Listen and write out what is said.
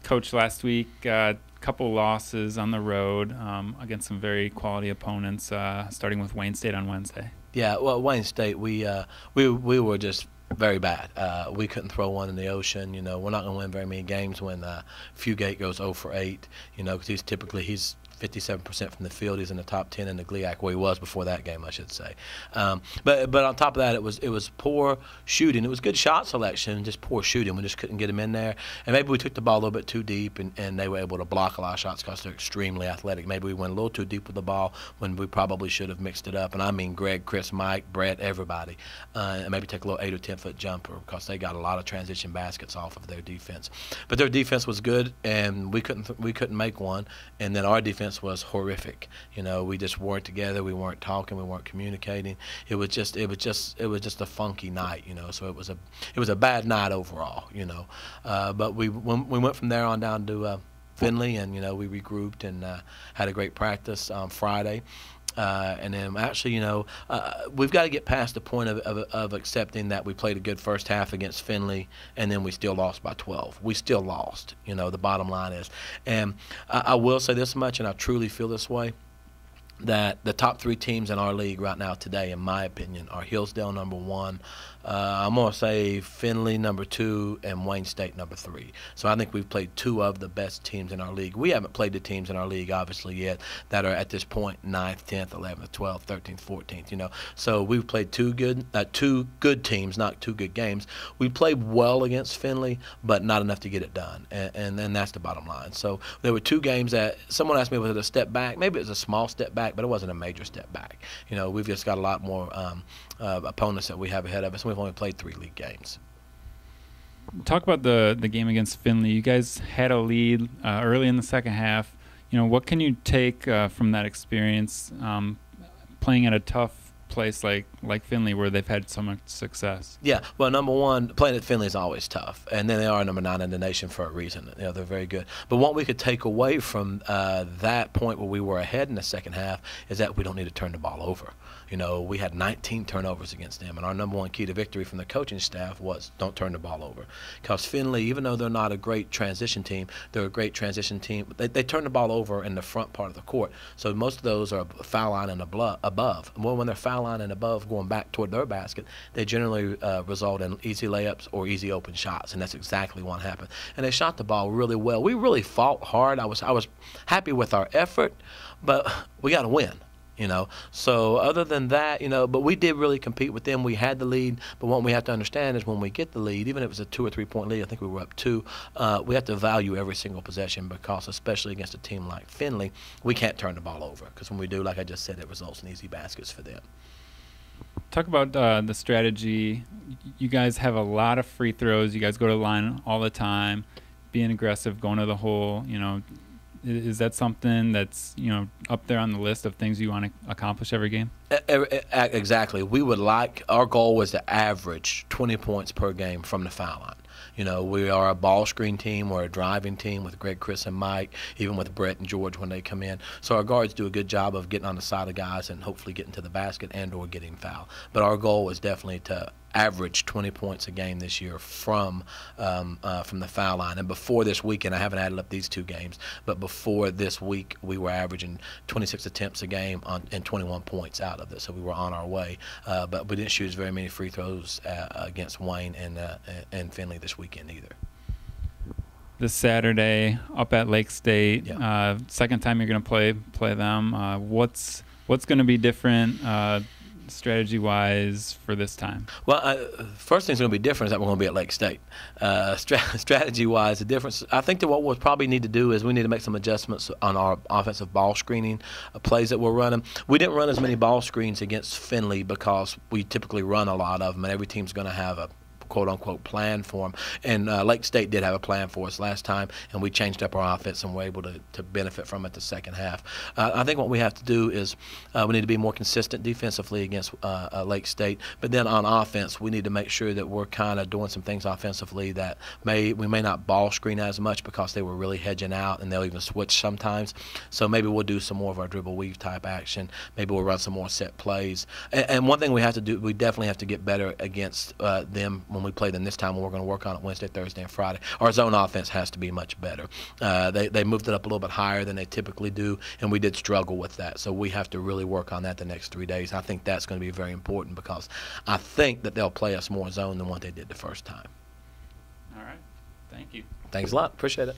Coach, last week, couple losses on the road against some very quality opponents, starting with Wayne State on Wednesday. Yeah, well, Wayne State, we were just very bad. We couldn't throw one in the ocean. You know, we're not going to win very many games when Fugate goes 0 for 8. You know, because he's 57% from the field. He's in the top 10 in the GLIAC. Well, he was before that game, I should say. But on top of that, it was poor shooting. It was good shot selection, just poor shooting. We just couldn't get him in there. And maybe we took the ball a little bit too deep, and they were able to block a lot of shots because they're extremely athletic. Maybe we went a little too deep with the ball when we probably should have mixed it up. And I mean Greg, Chris, Mike, Brett, everybody. And maybe take a little 8 or 10-foot jumper because they got a lot of transition baskets off of their defense. But their defense was good, and we couldn't make one. And then our defense was horrific. You know, we just weren't together. We weren't talking. We weren't communicating. It was just a funky night. You know, so it was a bad night overall. You know, but we went from there on down to Findlay, and you know, we regrouped and had a great practice on Friday. And then actually, you know, we've got to get past the point of accepting that we played a good first half against Findlay and then we still lost by 12. We still lost, you know, the bottom line is. And I will say this much, and I truly feel this way, that the top 3 teams in our league right now today, in my opinion, are Hillsdale number 1, I'm going to say Findlay number 2, and Wayne State number 3. So I think we've played 2 of the best teams in our league. We haven't played the teams in our league, obviously, yet that are at this point 9th, 10th, 11th, 12th, 13th, 14th, you know. So we've played 2 good teams, not 2 good games. We played well against Findlay, but not enough to get it done, and that's the bottom line. So there were 2 games that someone asked me, was it a step back? Maybe it was a small step back, but it wasn't a major step back. You know, we've just got a lot more opponents that we have ahead of us, and we've only played 3 league games. Talk about the game against Findlay. You guys had a lead early in the second half. You know, what can you take from that experience playing at a tough place like Findlay where they've had so much success? Yeah, well, number one, playing at Findlay is always tough, and then they are number 9 in the nation for a reason. You know, they're very good. But what we could take away from that point where we were ahead in the second half is that we don't need to turn the ball over. You know, we had 19 turnovers against them, and our number 1 key to victory from the coaching staff was don't turn the ball over. Because Findlay, even though they're not a great transition team, they're a great transition team. They turn the ball over in the front part of the court, so most of those are foul line and above. Well, when they're foul line and above going back toward their basket, they generally result in easy layups or easy open shots, and that's exactly what happened. And they shot the ball really well. We really fought hard. I was happy with our effort, but we got to win. You know, so other than that, you know, but we did really compete with them. We had the lead, but what we have to understand is when we get the lead, even if it's a 2 or 3 point lead, I think we were up 2, we have to value every single possession because especially against a team like Findlay, we can't turn the ball over because when we do, like I just said, it results in easy baskets for them. Talk about the strategy. You guys have a lot of free throws. You guys go to the line all the time, being aggressive, going to the hole, you know. Is that something that's, you know, up there on the list of things you want to accomplish every game? Exactly. Our goal was to average 20 points per game from the foul line. You know, we are a ball screen team. We're a driving team with Greg, Chris, and Mike, even with Brett and George when they come in. So our guards do a good job of getting on the side of guys and hopefully getting to the basket and or getting fouled. But our goal was definitely to average 20 points a game this year from the foul line. And before this weekend, I haven't added up these 2 games, but before this week, we were averaging 26 attempts a game and 21 points out of it. So we were on our way. But we didn't shoot as very many free throws against Wayne and Findlay this weekend either. This Saturday up at Lake State, yeah. Second time you're going to play them. What's going to be different strategy-wise for this time? Well, first thing's going to be different is that we're going to be at Lake State. Strategy-wise, the difference, I think that what we'll probably need to do is we need to make some adjustments on our offensive ball screening plays that we're running. We didn't run as many ball screens against Findlay because we typically run a lot of them, and every team's going to have a quote-unquote plan for them. And Lake State did have a plan for us last time, and we changed up our offense and were able to benefit from it the second half. I think what we have to do is we need to be more consistent defensively against Lake State, but then on offense, we need to make sure that we're kind of doing some things offensively that we may not ball screen as much because they were really hedging out, and they'll even switch sometimes. So maybe we'll do some more of our dribble weave type action. Maybe we'll run some more set plays. And one thing we have to do, we definitely have to get better against them when we play them this time, we're going to work on it Wednesday, Thursday, and Friday. Our zone offense has to be much better. They moved it up a little bit higher than they typically do, and we did struggle with that. So we have to really work on that the next 3 days. I think that's going to be very important because I think that they'll play us more zone than what they did the first time. All right. Thank you. Thanks a lot. Appreciate it.